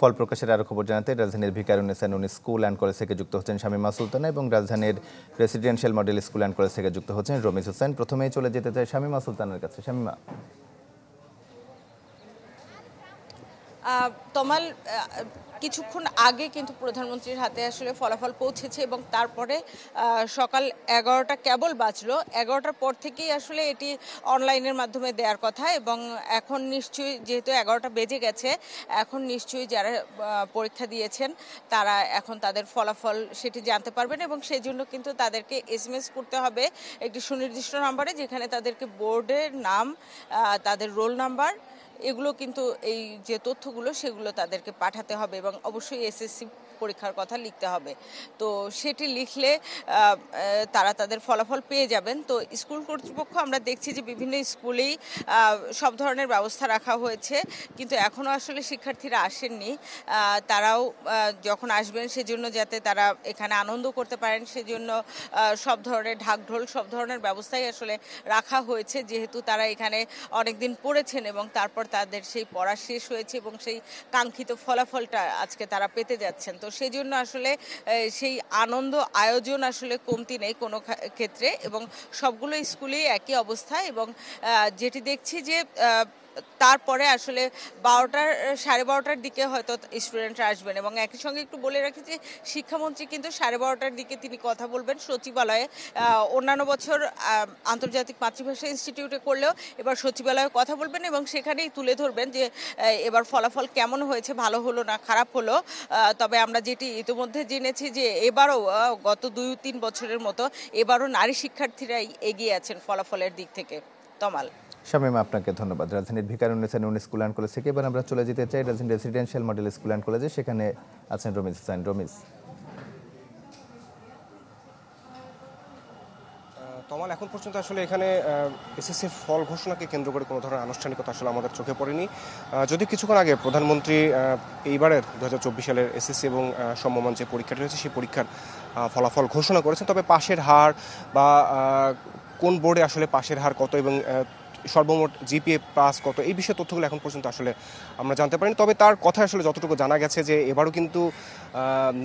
ফল প্রকাশের আরও খবর জানাতে রাজধানীর ভিকারুন্নেসা নূন স্কুল অ্যান্ড কলেজ থেকে যুক্ত হচ্ছেন শামীমা সুলতানা এবং রাজধানীর residential model school and college থেকে যুক্ত হচ্ছেন রমিজ হোসেন। প্রথমেই চলে যেতে চাই শামীমা সুলতানার কাছে। শামীমা, তমাল, কিছুক্ষণ আগে কিন্তু প্রধানমন্ত্রীর হাতে আসলে ফলাফল পৌঁছেছে এবং তারপরে সকাল 11টা কেবল বাজলো। 11টার পর থেকেই আসলে এটি অনলাইনের মাধ্যমে দেওয়ার কথা এবং এখন নিশ্চয়ই যেহেতু 11টা বেজে গেছে, এখন নিশ্চয়ই যারা পরীক্ষা দিয়েছেন তারা এখন তাদের ফলাফল সেটি জানতে পারবেন এবং সেই জন্য কিন্তু তাদেরকে SMS করতে হবে একটি সুনির্দিষ্ট নাম্বারে, যেখানে তাদেরকে বোর্ডের নাম, তাদের রোল নাম্বার, এগুলো কিন্তু এই যে তথ্যগুলো সেগুলো তাদেরকে পাঠাতে হবে এবং অবশ্যই SSC পরীক্ষার কথা লিখতে হবে। তো সেটি লিখলে তারা তাদের ফলাফল পেয়ে যাবেন। তো স্কুল কর্তৃপক্ষ আমরা দেখছি যে বিভিন্ন স্কুলেই সব ধরনের ব্যবস্থা রাখা হয়েছে, কিন্তু এখনও আসলে শিক্ষার্থীরা আসেননি। তারাও যখন আসবেন সেজন্য যাতে তারা এখানে আনন্দ করতে পারেন সেজন্য সব ধরনের ঢাকঢোল, সব ধরনের ব্যবস্থাই আসলে রাখা হয়েছে, যেহেতু তারা এখানে অনেকদিন পড়েছেন এবং তারপর তাদের সেই পড়া শেষ হয়েছে এবং সেই কাঙ্ক্ষিত ফলাফলটা আজকে তারা পেতে যাচ্ছেন। তো সেই জন্য আসলে সেই আনন্দ আয়োজন আসলে কমতি নেই কোনো ক্ষেত্রে এবং সবগুলো স্কুলেই একই অবস্থা। এবং যেটি দেখছি যে তারপরে আসলে 12টার দিকে হয়তো স্টুডেন্টরা আসবেন এবং একই সঙ্গে একটু বলে রাখি যে শিক্ষামন্ত্রী কিন্তু 12:30টার দিকে তিনি কথা বলবেন সচিবালয়ে। অন্যান্য বছর আন্তর্জাতিক মাতৃভাষা ইনস্টিটিউটে করলেও এবার সচিবালয়ে কথা বলবেন এবং সেখানেই তুলে ধরবেন যে এবার ফলাফল কেমন হয়েছে, ভালো হলো না খারাপ হলো। তবে আমরা যেটি ইতিমধ্যে জেনেছি যে এবারও গত 2-3 বছরের মতো এবারও নারী শিক্ষার্থীরাই এগিয়ে আছেন ফলাফলের দিক থেকে। তমাল। শামীমা, আপনাকে ধন্যবাদ। রাজধানীর ভিকারুন্নেসা নূন স্কুল অ্যান্ড কলেজ থেকে এবার আমরা চলে যেতে চাই রাজধানী রেসিডেন্সিয়াল মডেল স্কুল অ্যান্ড কলেজে, সেখানে আছেন রমিজ হোসেন। রমিজ, তমাল, এখন পর্যন্ত আসলে এখানে SSC ফল ঘোষণাকে কেন্দ্র করে কোনো ধরনের আনুষ্ঠানিকতা আসলে আমাদের চোখে পড়েনি। যদি কিছুক্ষণ আগে প্রধানমন্ত্রী এইবারের 2024 সালের SSC এবং সমমান যে পরীক্ষাটি রয়েছে সেই পরীক্ষার ফলাফল ঘোষণা করেছেন, তবে পাশের হার বা কোন বোর্ডে আসলে পাশের হার কত এবং সর্বমোট GPA প্লাস কত, এই বিষয়ে তথ্যগুলো এখন পর্যন্ত আসলে আমরা জানতে পারিনি। তবে তার কথা আসলে যতটুকু জানা গেছে যে এবারও কিন্তু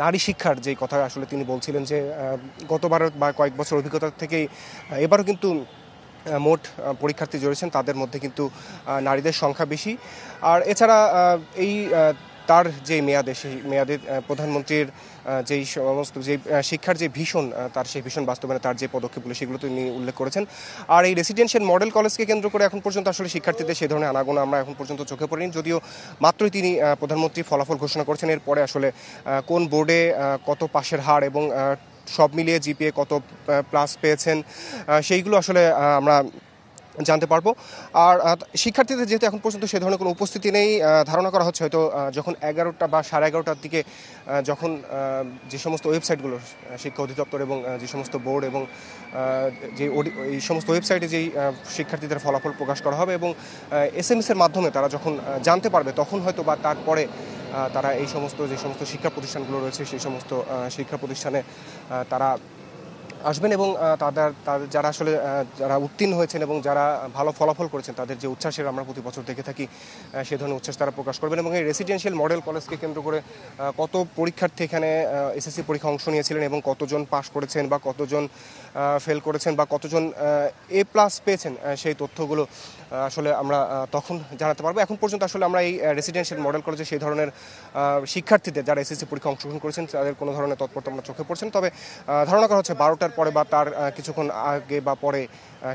নারী শিক্ষার যে কথা আসলে তিনি বলছিলেন যে গতবারের বা কয়েক বছর অভিজ্ঞতা থেকেই এবারও কিন্তু মোট পরীক্ষার্থী জড়িয়েছেন তাদের মধ্যে কিন্তু নারীদের সংখ্যা বেশি। আর এছাড়া এই তার যে মেয়াদে, সেই মেয়াদে প্রধানমন্ত্রীর যেই সমস্ত যে শিক্ষার যে ভীষণ, তার সেই ভীষণ বাস্তবায়নে তার যে পদক্ষেপগুলো সেগুলো তিনি উল্লেখ করেছেন। আর এই রেসিডেন্সিয়াল মডেল কলেজকে কেন্দ্র করে এখন পর্যন্ত আসলে শিক্ষার্থীদের সেই ধরনের আনাগোনা আমরা এখন পর্যন্ত চোখে পড়িনি, যদিও মাত্রই তিনি প্রধানমন্ত্রী ফলাফল ঘোষণা করেছেন। এরপরে আসলে কোন বোর্ডে কত পাশের হার এবং সব মিলিয়ে GPA কত প্লাস পেয়েছেন সেইগুলো আসলে আমরা জানতে পারবো। আর শিক্ষার্থীদের যেহেতু এখন পর্যন্ত সে ধরনের কোনো উপস্থিতি নেই, ধারণা করা হচ্ছে হয়তো যখন 11টা বা 11:30টার দিকে যখন যে সমস্ত ওয়েবসাইটগুলো, শিক্ষা অধিদপ্তর এবং যে সমস্ত বোর্ড এবং যে এই সমস্ত ওয়েবসাইটে যেই শিক্ষার্থীদের ফলাফল প্রকাশ করা হবে এবং SMS-এর মাধ্যমে তারা যখন জানতে পারবে তখন হয়তো বা তারপরে তারা এই সমস্ত যে সমস্ত শিক্ষা প্রতিষ্ঠানগুলো রয়েছে সেই সমস্ত শিক্ষা প্রতিষ্ঠানে তারা আসবেন এবং তাদের যারা আসলে যারা উত্তীর্ণ হয়েছেন এবং যারা ভালো ফলাফল করেছেন তাদের যে উচ্ছ্বাসের আমরা প্রতি বছর দেখে থাকি সে ধরনের উচ্ছ্বাস তারা প্রকাশ করবেন। এবং এই রেসিডেন্সিয়াল মডেল কলেজকে কেন্দ্র করে কত পরীক্ষার্থী এখানে SSC পরীক্ষা অংশ নিয়েছিলেন এবং কতজন পাস করেছেন বা কতজন ফেল করেছেন বা কতজন A+ পেয়েছেন সেই তথ্যগুলো আসলে আমরা তখন জানাতে পারবো। এখন পর্যন্ত আসলে আমরা এই রেসিডেন্সিয়াল মডেল কলেজে সেই ধরনের শিক্ষার্থীদের যারা SSC পরীক্ষা অংশগ্রহণ করেছেন তাদের কোনো ধরনের তৎপরতা আমরা চোখে পড়ছেন। তবে ধারণা করা হচ্ছে 12টার পরে বা তার কিছুক্ষণ আগে বা পরে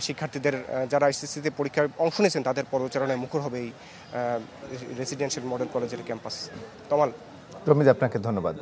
শিক্ষার্থীদের যারা SSC-তে পরীক্ষায় অংশ নিয়েছেন তাদের পদচারণায় মুখর হবে এই রেসিডেন্সিয়াল মডেল কলেজের ক্যাম্পাস। তমাল। রমিজ, আপনাকে ধন্যবাদ।